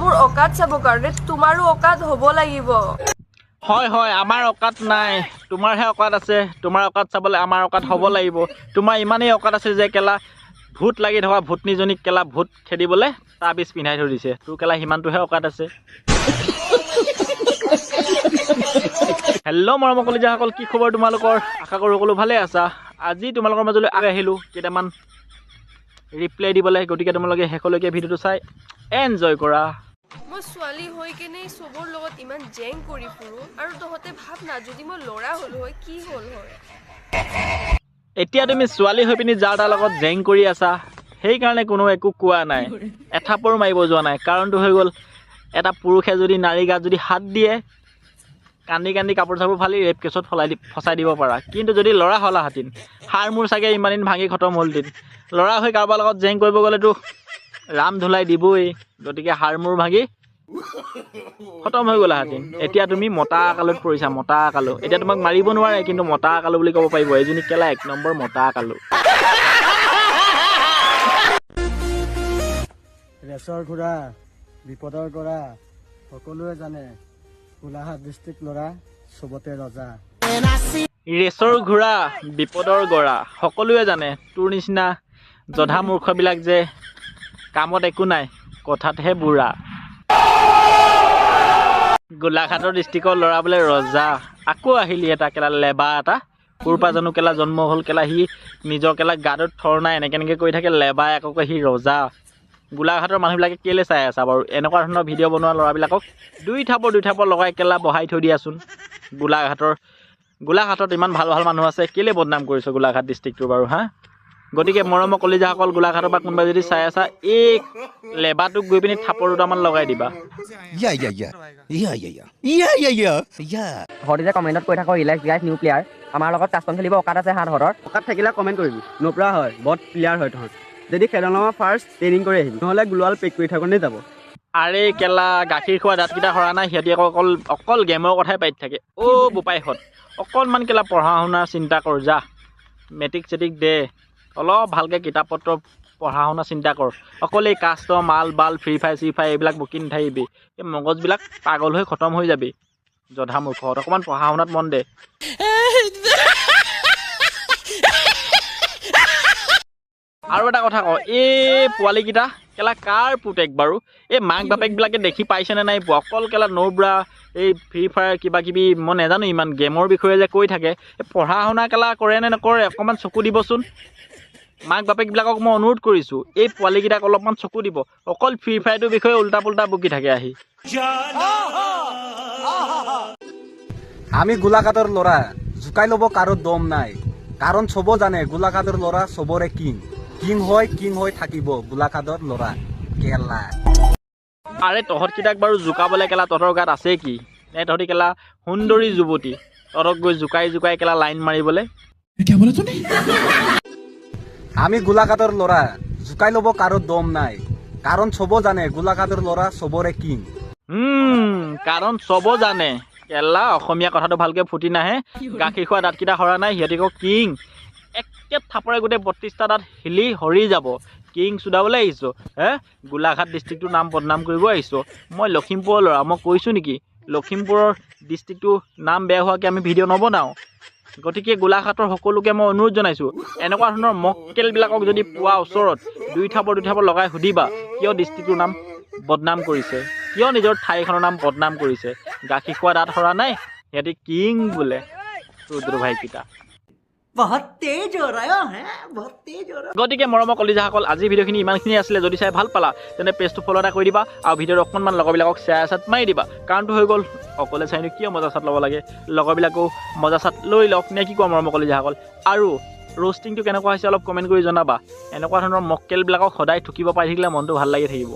মোৰ অকাত চাব কাৰণে তোমাৰো অকাত হ'ব লাগিব। হয় হয়, আমাৰ অকাত নাই, তোমাৰহে অকাত আছে। তোমাৰ অকাত চাবলৈ আমাৰ অকাত হ'ব লাগিব। তোমাৰ ইমানেই অকাত আছে যে কেলা ভূত লাগি থকা ভূতনীজনীক কেলা ভূত খেদিবলৈ তাবিজ পিন্ধাই থৈ দিছে। তোৰ কেলা সিমানটোহে অকাত আছে। হেল্ল' মৰমৰ কলিজাসকল, কি খবৰ তোমালোকৰ? আশা কৰোঁ সকলো ভালে আছা। আজি তোমালোকৰ মাজলৈ আহিলোঁ কেইটামান ৰিপ্লাই দিবলৈ। গতিকে তোমালোকে শেষলৈকে ভিডিঅ'টো চাই এনজয় কৰা। মই ছোৱালী হৈ কেনে চবৰ লগত ইমান জেং কৰি ফুৰোঁ, আৰু তহঁতে ভাব না যদি মই ল'ৰা হ'লো হয় কি হ'ল হয়। এতিয়া তুমি ছোৱালী হৈ পিনি যাৰ তাৰ লগত জেং কৰি আছা, সেইকাৰণে কোনো একো কোৱা নাই, এথাপৰো মাৰিব যোৱা নাই। কাৰণটো হৈ গ'ল, এটা পুৰুষে যদি নাৰী গাত যদি হাত দিয়ে, কান্দি কান্দি কাপোৰ চাপোৰ ফালি ৰেপ কেছত ফচাই দিব পাৰা। কিন্তু যদি ল'ৰা হ'লাহেঁতেন, সাৰ মোৰ চাগে ইমান দিন ভাঙি খতম হ'লহেঁতেন। ল'ৰা হৈ কাৰোবাৰ লগত জেং কৰিব গ'লেতো ৰাম ধুলাই দিবই। গতিকে সাৰ মূৰ ভাঙি খতম হৈ গ'লাহেঁতেন। এতিয়া তুমি মতা কালত পৰিছা, মতা কালো। এতিয়া তোমাক মাৰিব নোৱাৰে, কিন্তু মতা কালো বুলি ক'ব পাৰিব। এজনী কেলা 1 নম্বৰ মতা কালো। ৰেচৰ ঘোঁৰা বিপদৰ গৰা সকলোৱে জানে, গোলাঘাট ডিষ্ট্ৰিক্ট ল'ৰা চবতে ৰজা। ৰেচৰ ঘোঁৰা বিপদৰ গৰা সকলোৱে জানে, তোৰ নিচিনা জধা মূৰ্খবিলাক যে কামত একো নাই, কথাতহে বুঢ়া। গোলাঘাটৰ ডিষ্ট্ৰিক্টৰ ল'ৰা বোলে ৰজা। আকৌ আহিলি এটা কেলা লেবা এটা। ক'ৰ পৰা জানো কেলা জন্ম হ'ল, কেলা সি নিজৰ কেলা গাটোত থৰ নাই, এনেকৈ কৰি থাকে লেবাই, আকৌ কয় সি ৰজা। গোলাঘাটৰ মানুহবিলাকে কেলৈ চাই আছা বাৰু? এনেকুৱা ধৰণৰ ভিডিঅ' বনোৱা ল'ৰাবিলাকক দুই থাপৰ লগাই কেলা বহাই থৈ দিয়াচোন। গোলাঘাটত ইমান ভাল ভাল মানুহ আছে, কেলৈ বদনাম কৰিছ গোলাঘাট ডিষ্ট্ৰিক্টটো বাৰু হা? গতিকে মৰমৰ কলিজাসকল, গোলাঘাটৰ পৰা কোনোবাই যদি চাই আছা, এই লেবাটোক গৈ পিনি থাপৰ দুটামান লগাই দিবা। হতে যে কমেণ্টত কৈ থাকো ৰিলেক্স গাইজ নিউ প্লেয়াৰ, আমাৰ লগত কাষ্টম খেলিব অকাত আছে হাত হতৰ। অকাত থাকিলে কমেণ্ট কৰিবি, নপৰা হয় বট প্লেয়াৰ হয় তহঁত। যদি খেলনামা ফাৰ্ষ্ট ট্ৰেইনিং কৰি আহিবি, নহ'লে গ্লোৱাল পেক কৰি থাকোঁতেই যাব। আৰে কেলা গাখীৰ খোৱা দাঁতকেইটা সৰা নাই, সিহঁতি আকৌ অকল গেমৰ কথাই পাতি থাকে। অ' বোপাইহঁত, অকণমান কেলা পঢ়া শুনাৰ চিন্তা কৰ যা। মেট্ৰিক চেট্ৰিক দে, অলপ ভালকৈ কিতাপ পত্ৰ পঢ়া শুনা চিন্তা কৰ। অকল এই কাষ্টম মাল বাল ফ্ৰী ফায়াৰ এইবিলাক বকি নাথাকিবি। এই মগজবিলাক পাগল হৈ খতম হৈ যাবি। জধা মূৰ্খহঁত, অকণমান পঢ়া শুনাত মন দে। আৰু এটা কথা কওঁ, এই পোৱালীকেইটা কেলা কাৰ পুতেক বাৰু? এই মাক বাপেকবিলাকে দেখি পাইছেনে নাই পোৱা? অকল কেলা নৌব্ৰা এই ফ্ৰী ফায়াৰ কিবা কিবি মই নাজানো ইমান গেমৰ বিষয়ে যে কৈ থাকে। এই পঢ়া শুনা কেলা কৰে নে নকৰে অকণমান চকু দিবচোন। মাক বাপেকবিলাকক মই অনুৰোধ কৰিছোঁ, এই পোৱালীকেইটাক অলপমান চকু দিব। অকল ফ্ৰী ফায়াৰটোৰ বিষয়ে উল্টা পুল্টা বকি থাকে আহি। আমি গোলাঘাটৰ ল'ৰা, জোকাই ল'ব কাৰো দম নাই। কাৰণ চব জানে গোলাঘাটৰ ল'ৰা চবৰে কিং হৈ থাকিব গোলাঘাটৰ ল'ৰা কেলা। আৰে তহঁতকেইটাক বাৰু জোকাবলৈ কেলা তহঁতৰ গাত আছে কি? নে তহঁতি কেলা সুন্দৰী যুৱতী, তহঁতক গৈ জোকাই কেলা লাইন মাৰিবলৈ? আমি গোলাঘাটৰ ল'ৰা, জোকাই ল'ব কাৰো দম নাই। কাৰণ চব জানে গোলাঘাটৰ ল'ৰা চবৰে কিং। কাৰণ চব জানে কেলা অসমীয়া কথাটো ভালকৈ ফুটি নাহে। গাখীৰ খোৱা দাঁতকেইটা সৰা নাই, সিহঁতি আকৌ কিং। একে থাপৰে গোটেই 32টা দাঁত হিলি সৰি যাব। কিং চুদাবলৈ আহিছোঁ গোলাঘাট ডিষ্ট্ৰিক্টটোৰ নাম বদনাম কৰিব আহিছোঁ। মই লখিমপুৰৰ ল'ৰা, মই কৈছোঁ নেকি লখিমপুৰৰ ডিষ্ট্ৰিক্টটোৰ নাম বেয়া হোৱাকৈ আমি ভিডিঅ' নবনাওঁ। গতিকে গোলাঘাটৰ সকলোকে মই অনুৰোধ জনাইছোঁ, এনেকুৱা ধৰণৰ মক্কেলবিলাকক যদি পোৱা ওচৰত দুই থাপৰ লগাই সুধিবা কিয় ডিষ্ট্ৰিক্টটোৰ নাম বদনাম কৰিছে, কিয় নিজৰ ঠাইখনৰ নাম বদনাম কৰিছে। গাখীৰ খোৱা দাঁত সৰা নাই, সিহঁতি কিং বোলে ৰুদ্ৰ ভাইকেইটা। গতিকে মৰমৰ কলিজাসকল, আজি ভিডিঅ'খিনি ইমানখিনি আছিলে। যদি চাই ভাল পালা তেন্তে পেজটো ফ'ল' এটা কৰি দিবা আৰু ভিডিঅ'টো অকণমান লগৰবিলাকক শ্বেয়াৰ চাট মাৰি দিবা। কাৰণটো হৈ গ'ল অকলে চাইনো কিয় মজা চাট ল'ব লাগে, লগৰবিলাকেও মজা চাট লৈ লওক নে কি কোৱা মৰমৰ কলিজাসকল? আৰু ৰ'ষ্টিংটো কেনেকুৱা হৈছে অলপ কমেণ্ট কৰি জনাবা। এনেকুৱা ধৰণৰ মক্কেলবিলাকক সদায় ঠুকিব পাই থাকিলে মনটো ভাল লাগি থাকিব।